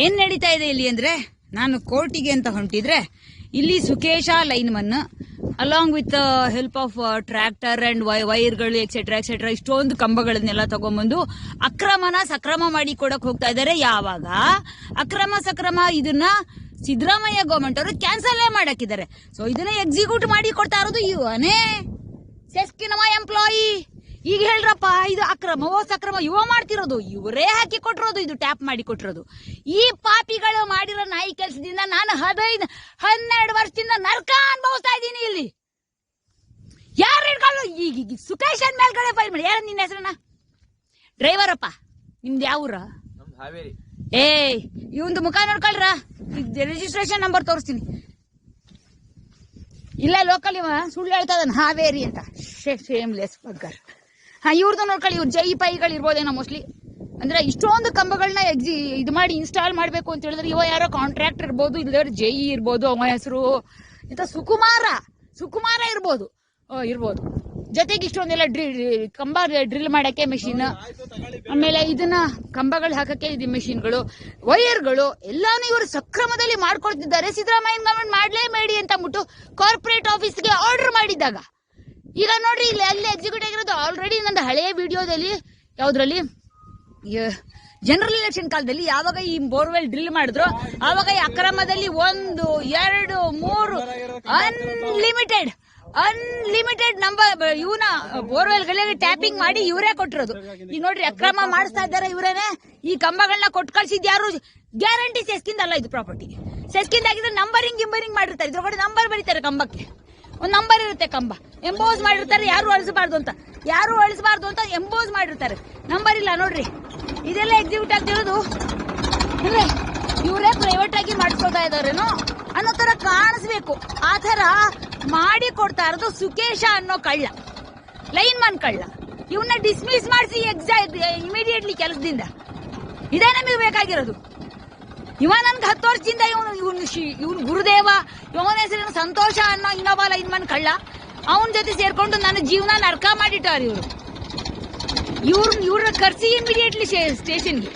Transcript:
ಏನ್ ನಡೀತಾ ಇದೆ ಇಲ್ಲಿ ಅಂದ್ರೆ, ನಾನು ಕೋರ್ಟಿಗೆ ಅಂತ ಹೊಂಟಿದ್ರೆ ಇಲ್ಲಿ Sukesh lineman along with help of tractor and ವೈರ್ಗಳು ಎಕ್ಸೆಟ್ರಾ ಎಕ್ಸೆಟ್ರಾ ಇಷ್ಟೊಂದು ಕಂಬಗಳನ್ನೆಲ್ಲ ತಗೊಂಡ್ಬಂದು ಅಕ್ರಮನ ಸಕ್ರಮ ಮಾಡಿ ಕೊಡಕ್ ಹೋಗ್ತಾ ಇದಾರೆ. ಯಾವಾಗ ಅಕ್ರಮ ಸಕ್ರಮ ಇದನ್ನ ಸಿದ್ದರಾಮಯ್ಯ ಗವರ್ಮೆಂಟ್ ಅವರು ಕ್ಯಾನ್ಸಲ್ ಮಾಡಾಕಿದ್ದಾರೆ. ಸೊ ಇದನ್ನ ಎಕ್ಸಿಕ್ಯೂಟ್ ಮಾಡಿ ಕೊಡ್ತಾ ಇರೋದು ಇವನೇ ಸೆಸ್ಕಿನವ ಎಂಪ್ಲಾಯಿ. ಈಗ ಹೇಳ್ರಪ್ಪ, ಇದು ಅಕ್ರಮವೋ ಸಕ್ರಮ ಇವ ಮಾಡ್ತಿರೋದು, ಇವರೇ ಹಾಕಿ ಕೊಟ್ಟಿರೋದು, ಇದು ಟ್ಯಾಪ್ ಮಾಡಿ ಕೊಟ್ಟಿರೋದು. ಈ ಪಾಪಿಗಳು ಮಾಡಿರೋ ನಾಯಿ ಕೆಲಸದಿಂದ ನಾನು 12 ವರ್ಷದಿಂದ ನರ್ಕ ಅನುಭವಿಸ್ತಾ ಇದ್ದೀನಿ. ಇಲ್ಲಿ ಯಾರು ಹಿಡ್ಕೊಳ್ಳು? ಈಗ ಸುಕೇಶನ್ ಮೇಲ್ಗಡೆ ಫೈಲ್ ಮಾಡಿ. ಯಾರ ನಿನ್ನ ಹೆಸರನ್ನ? ಡ್ರೈವರಪ್ಪ, ನಿಮ್ದು ಯಾವ ಊರ? ಇವಂದು ಮುಖ ನೋಡ್ಕೊಳ್ರ, ರಿಜಿಸ್ಟ್ರೇಷನ್ ನಂಬರ್ ತೋರಿಸ್ತೀನಿ. ಇಲ್ಲ ಲೋಕಲ್ ಇವ ಸುಳ್ಳು ಹೇಳ್ತಾ ಇದ್ದಾನೆ, ಹಾವೇರಿ ಅಂತ. ಶೇಮ್ಲೆಸ್ ಬಗ್ಗರ್. ಇವ್ರದ್ದು ನೋಡ್ಕೊಳ್ಳಿ, ಇವ್ರು ಜೈ ಪೈಗಳು ಇರ್ಬೋದೇನೋ ಮೋಸ್ಟ್ಲಿ. ಅಂದ್ರೆ ಇಷ್ಟೊಂದು ಕಂಬಗಳನ್ನ ಇದು ಮಾಡಿ ಇನ್ಸ್ಟಾಲ್ ಮಾಡ್ಬೇಕು ಅಂತ ಹೇಳಿದ್ರೆ ಇವ ಯಾರೋ ಕಾಂಟ್ರಾಕ್ಟರ್ ಇರ್ಬೋದು, ಇಲ್ಲದವ್ರು ಜೈ ಇರ್ಬೋದು, ಅವ ಹೆಸರು ಇಂತ ಸುಕುಮಾರ ಇರ್ಬೋದು. ಜೊತೆಗೆ ಇಷ್ಟೊಂದೆಲ್ಲ ಕಂಬ ಡ್ರಿಲ್ ಮಾಡಕ್ಕೆ ಮೆಷಿನ್, ಆಮೇಲೆ ಇದನ್ನ ಕಂಬಗಳು ಹಾಕಕ್ಕೆ ಇದು ಮೆಷಿನ್ಗಳು, ವೈರ್ಗಳು ಎಲ್ಲಾನು ಇವರು ಸಕ್ರಮದಲ್ಲಿ ಮಾಡ್ಕೊಳ್ತಿದ್ದಾರೆ. ಸಿದ್ದರಾಮಯ್ಯ ಗವರ್ಮೆಂಟ್ ಮಾಡ್ಲೇಬೇಡಿ ಅಂತ ಅಂದ್ಬಿಟ್ಟು ಕಾರ್ಪೊರೇಟ್ ಆಫೀಸ್ಗೆ ಆರ್ಡರ್ ಮಾಡಿದ್ದಾಗ ಈಗ ನೋಡ್ರಿ ಇಲ್ಲಿ ಅಲ್ಲಿ ಎಕ್ಸಿಕ್ಯೂಟ್ ಆಗಿರೋದು. ಆಲ್ರೆಡಿ ನನ್ನ ಹಳೆಯ ವಿಡಿಯೋದಲ್ಲಿ ಯಾವ್ದ್ರಲ್ಲಿ ಜನರಲ್ ಎಲೆಕ್ಷನ್ ಕಾಲದಲ್ಲಿ ಯಾವಾಗ ಈ ಬೋರ್ವೆಲ್ ಡ್ರಿಲ್ ಮಾಡಿದ್ರು ಆವಾಗ ಈ ಅಕ್ರಮದಲ್ಲಿ 1, 2, 3 ಅನ್ಲಿಮಿಟೆಡ್ ನಂಬರ್ ಇವನ ಬೋರ್ವೆಲ್ ಗಳಿಗೆ ಟ್ಯಾಪಿಂಗ್ ಮಾಡಿ ಇವರೇ ಕೊಟ್ಟಿರೋದು. ಈಗ ನೋಡ್ರಿ ಅಕ್ರಮ ಮಾಡಿಸ್ತಾ ಇದ್ದಾರೆ ಇವರೇನೆ. ಈ ಕಂಬಗಳನ್ನ ಕೊಟ್ಟು ಕಳ್ಸಿದ್ ಯಾರು? ಗ್ಯಾರಂಟಿ ಸೆಸ್ಕಿಂದ ಅಲ್ಲ, ಇದು ಪ್ರಾಪರ್ಟಿ ಸೆಸ್ಕಿಂದ ಆಗಿದ್ರೆ ನಂಬರಿಂಗ್ ಮಾಡಿರ್ತಾರೆ. ಇದ್ರೊಳಗಡೆ ನಂಬರ್ ಬರೀತಾರೆ, ಕಂಬಕ್ಕೆ ಒಂದು ನಂಬರ್ ಇರುತ್ತೆ, ಕಂಬ ಎಂಬೋಸ್ ಮಾಡಿರ್ತಾರೆ. ಯಾರು ಅಳಿಸಬಾರ್ದು ಅಂತ ಎಂಬೋಸ್ ಮಾಡಿರ್ತಾರೆ, ನಂಬರ್ ಇಲ್ಲ ನೋಡ್ರಿ. ಇದೆಲ್ಲ ಎಕ್ಸಿಕ್ಯೂಟ್ ಆಗ್ತಿರೋದು ಅಂದ್ರೆ ಇವರೇ ಪ್ರೈವೇಟ್ ಆಗಿ ಮಾಡಿಸ್ಕೊಳ್ತಾ ಇದಾರೇನೋ ಅನ್ನೋ ತರ ಕಾಣಿಸ್ಬೇಕು. ಆ ತರ ಮಾಡಿ ಕೊಡ್ತಾ ಇರೋದು ಸುಕೇಶ ಅನ್ನೋ ಕಳ್ಳ, ಲೈನ್ಮನ್ ಕಳ್ಳ. ಇವನ್ನ ಡಿಸ್ಮಿಸ್ ಮಾಡಿಸಿ ಇಮಿಡಿಯೇಟ್ಲಿ ಕೆಲಸದಿಂದ. ಇದೇ ನಮಗೆ ಬೇಕಾಗಿರೋದು. ಇವ ನನ್ಗೆ 10 ವರ್ಷದಿಂದ ಇವನು ಗುರುದೇವ, ಇವನ ಹೆಸರಿನ ಸಂತೋಷ ಅನ್ನೋ ಇನ್ನೊಬ್ಬ ಲೈನ್ಮನ್ ಕಳ್ಳ. ಅವನ ಜೊತೆ ಸೇರ್ಕೊಂಡು ನನ್ನ ಜೀವನ ನರ್ಕ ಮಾಡಿಟ್ಟಾರ ಇವ್ರನ್ನ ಕರ್ಸಿ ಇಮಿಡಿಯೇಟ್ಲಿ ಸ್ಟೇಷನ್ಗೆ.